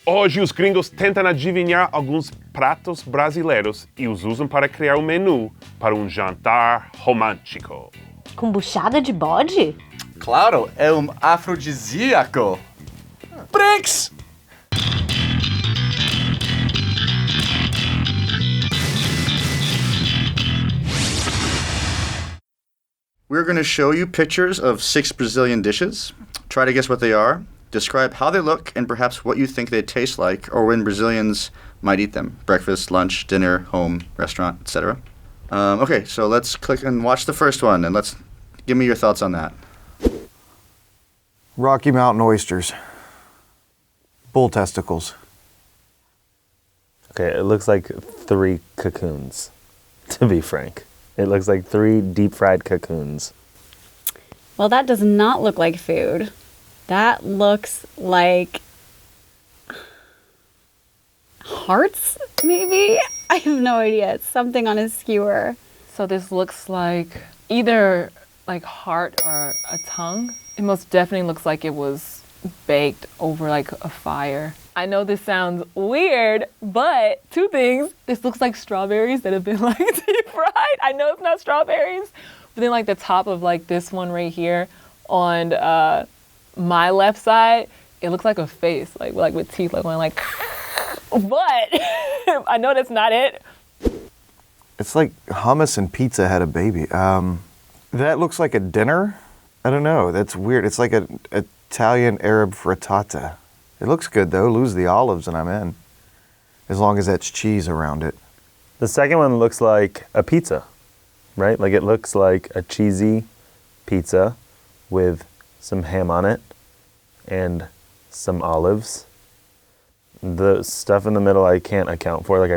Hoje os gringos tentam adivinhar alguns pratos brasileiros e os usam para criar um menu para um jantar romântico. Com buchada de bode? Claro, é um afrodisíaco. Brinks! We're going to show you pictures of 6 Brazilian dishes. Try to guess what they are. Describe how they look and perhaps what you think they taste like or when Brazilians might eat them. Breakfast, lunch, dinner, home, restaurant, etc. Okay, so let's click and watch the first one and give me your thoughts on that. Rocky Mountain oysters. Bull testicles. Okay, it looks like 3 cocoons, to be frank. It looks like 3 deep-fried cocoons. Well, that does not look like food. That looks like hearts, maybe? I have no idea. It's something on a skewer. So this looks like either like heart or a tongue. It most definitely looks like it was baked over like a fire. I know this sounds weird, but 2 things. This looks like strawberries that have been like deep fried. I know it's not strawberries, but then like the top of like this one right here on my left side, it looks like a face, like with teeth, like going like, but I know that's not it. It's like hummus and pizza had a baby. That looks like a dinner. I don't know. That's weird. It's like an Italian Arab frittata. It looks good though. Lose the olives and I'm in. As long as that's cheese around it. The second one looks like a pizza, right? Like it looks like a cheesy pizza with some ham on it and some olives. The stuff in the middle I can't account for. Like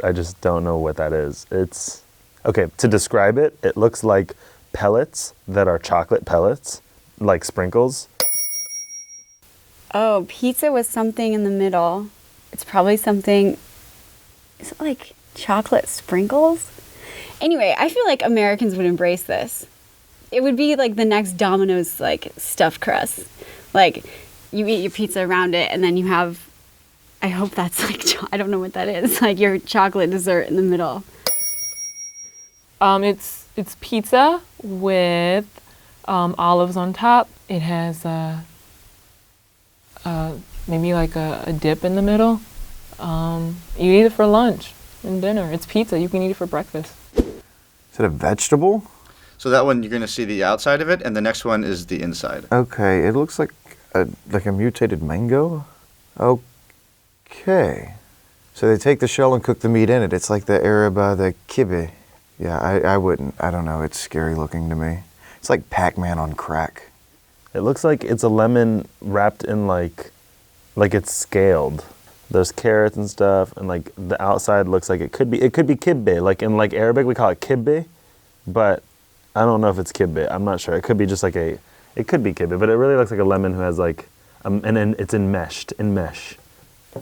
I just don't know what that is. It's okay, to describe it, it looks like pellets that are chocolate pellets, like sprinkles. Oh, pizza with something in the middle. It's probably something, is it like chocolate sprinkles? Anyway, I feel like Americans would embrace this. It would be like the next Domino's like stuffed crust. Like you eat your pizza around it and then you have, I hope that's like, I don't know what that is, like your chocolate dessert in the middle. It's pizza with olives on top. It has maybe like a dip in the middle. You eat it for lunch and dinner. It's pizza. You can eat it for breakfast. Is it a vegetable? So that one, you're going to see the outside of it, and the next one is the inside. Okay, it looks like a mutated mango. Okay. So they take the shell and cook the meat in it. It's like the Arab, the kibbeh. Yeah, I wouldn't. I don't know. It's scary looking to me. It's like Pac-Man on crack. It looks like it's a lemon wrapped in like it's scaled. There's carrots and stuff, and like the outside looks like it could be kibbeh. Like in like Arabic we call it kibbeh, but I don't know if it's kibbeh. I'm not sure. It could be just like it could be kibbeh, but it really looks like a lemon who has like, and then it's enmeshed in mesh.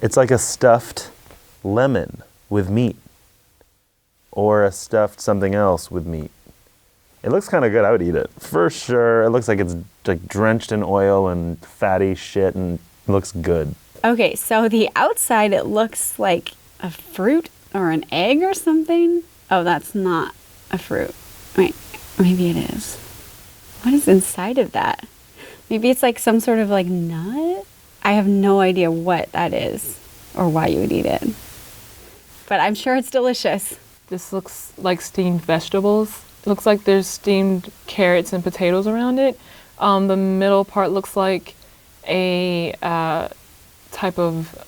It's like a stuffed lemon with meat, or a stuffed something else with meat. It looks kind of good. I would eat it for sure. It looks like it's like drenched in oil and fatty shit, and it looks good. Okay, so the outside, it looks like a fruit or an egg or something. Oh, that's not a fruit. Wait, maybe it is. What is inside of that? Maybe it's like some sort of like nut? I have no idea what that is or why you would eat it. But I'm sure it's delicious. This looks like steamed vegetables. It looks like there's steamed carrots and potatoes around it. The middle part looks like a type of,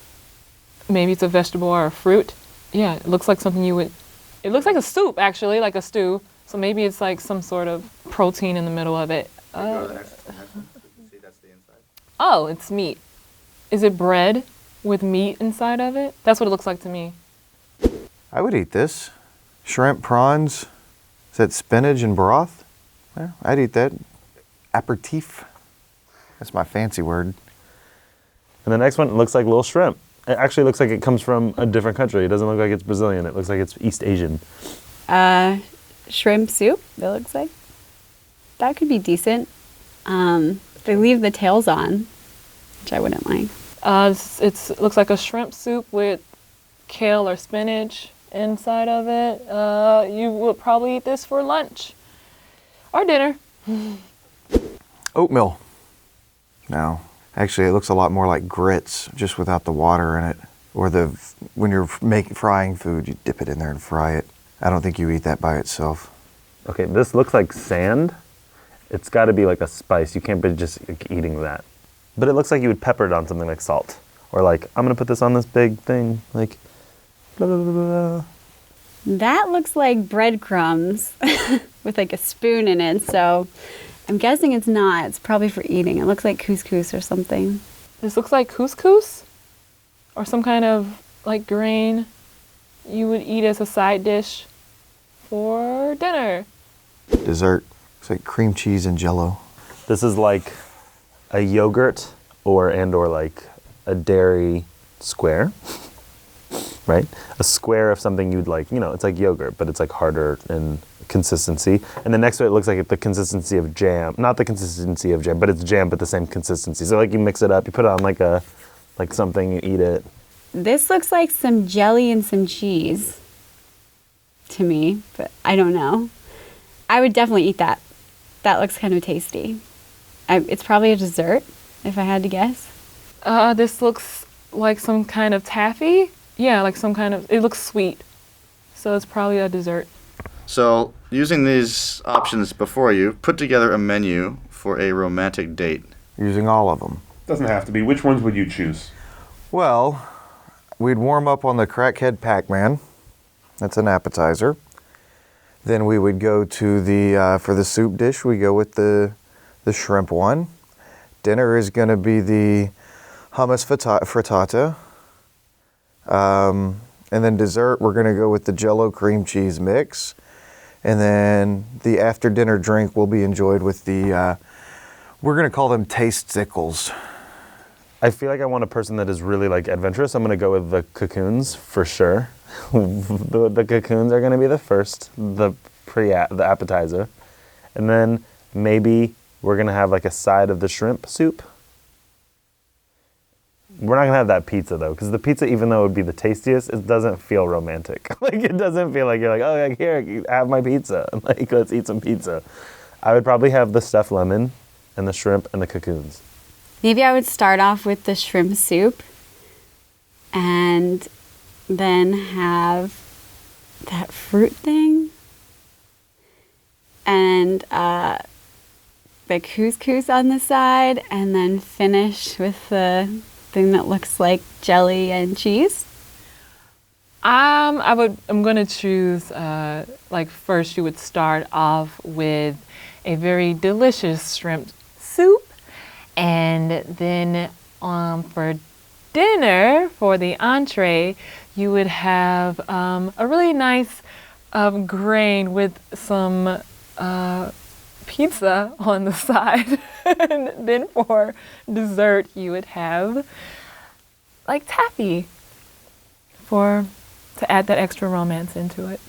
maybe it's a vegetable or a fruit. Yeah, it looks like something it looks like a soup actually, like a stew. So maybe it's like some sort of protein in the middle of it. See, that's the inside. Oh, it's meat. Is it bread with meat inside of it? That's what it looks like to me. I would eat this. Shrimp, prawns. Is that spinach and broth? Yeah, I'd eat that. Aperitif. That's my fancy word. And the next one looks like little shrimp. It actually looks like it comes from a different country. It doesn't look like it's Brazilian. It looks like it's East Asian. Shrimp soup, it looks like. That could be decent. They leave the tails on, which I wouldn't like. It looks like a shrimp soup with kale or spinach inside of it. You would probably eat this for lunch or dinner. Oatmeal. No. Actually, it looks a lot more like grits, just without the water in it. Or when you're frying food, you dip it in there and fry it. I don't think you eat that by itself. Okay, this looks like sand. It's got to be like a spice. You can't be just like, eating that. But it looks like you would pepper it on something like salt. Or like, I'm going to put this on this big thing. Like, blah, blah, blah, blah. That looks like breadcrumbs with like a spoon in it. So I'm guessing it's not. It's probably for eating. It looks like couscous or something. This looks like couscous or some kind of like grain you would eat as a side dish for dinner. Dessert. It's like cream cheese and jello. This is like a yogurt or like a dairy square, right? A square of something you'd like, it's like yogurt, but it's like harder in consistency. And then next to it looks like the consistency of jam. Not the consistency of jam, but it's jam, but the same consistency. So like you mix it up, you put it on like something, you eat it. This looks like some jelly and some cheese to me, but I don't know. I would definitely eat that. That looks kind of tasty. It's probably a dessert, if I had to guess. This looks like some kind of taffy. Yeah, like some kind of, it looks sweet. So it's probably a dessert. So, using these options before you, put together a menu for a romantic date. Using all of them. Doesn't have to be. Which ones would you choose? Well, we'd warm up on the crackhead Pac-Man. That's an appetizer. Then we would go to for the soup dish, we go with the shrimp one. Dinner is going to be the hummus frittata. And then dessert, we're going to go with the Jello cream cheese mix. And then the after dinner drink will be enjoyed with the, we're going to call them taste sickles. I feel like I want a person that is really like adventurous. I'm going to go with the cocoons for sure. the cocoons are going to be the first, the appetizer. And then maybe we're going to have like a side of the shrimp soup. We're not going to have that pizza though, because the pizza, even though it would be the tastiest, it doesn't feel romantic. Like it doesn't feel like you're like, oh, like, here, have my pizza. Like, let's eat some pizza. I would probably have the stuffed lemon and the shrimp and the cocoons. Maybe I would start off with the shrimp soup and then have that fruit thing and the couscous on the side, and then finish with the thing that looks like jelly and cheese. I'm gonna choose like first you would start off with a very delicious shrimp soup, and then for dinner, for the entree, you would have a really nice grain with some pizza on the side. And then for dessert, you would have like taffy to add that extra romance into it.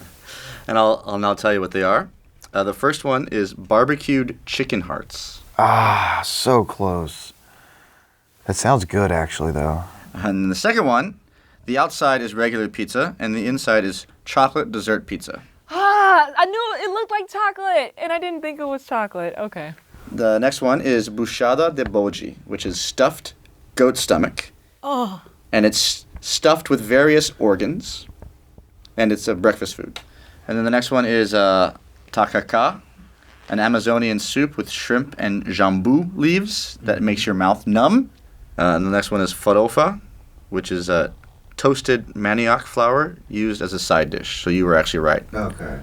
And I'll now tell you what they are. The first one is barbecued chicken hearts. Ah, so close. That sounds good, actually, though. And the second one, the outside is regular pizza, and the inside is chocolate dessert pizza. I knew it looked like chocolate, and I didn't think it was chocolate. Okay. The next one is buchada de bode, which is stuffed goat stomach. Oh. And it's stuffed with various organs, and it's a breakfast food. And then the next one is tacacá, an Amazonian soup with shrimp and jambu leaves that makes your mouth numb. And the next one is farofa, which is toasted manioc flour used as a side dish. So you were actually right. Okay.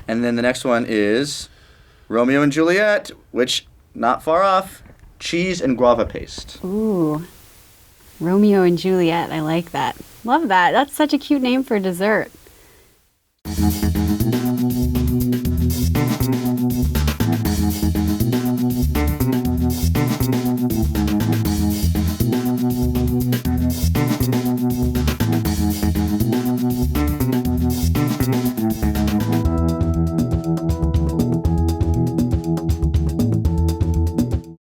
And then the next one is Romeo and Juliet, which, not far off, cheese and guava paste. Ooh. Romeo and Juliet. I like that. Love that. That's such a cute name for dessert.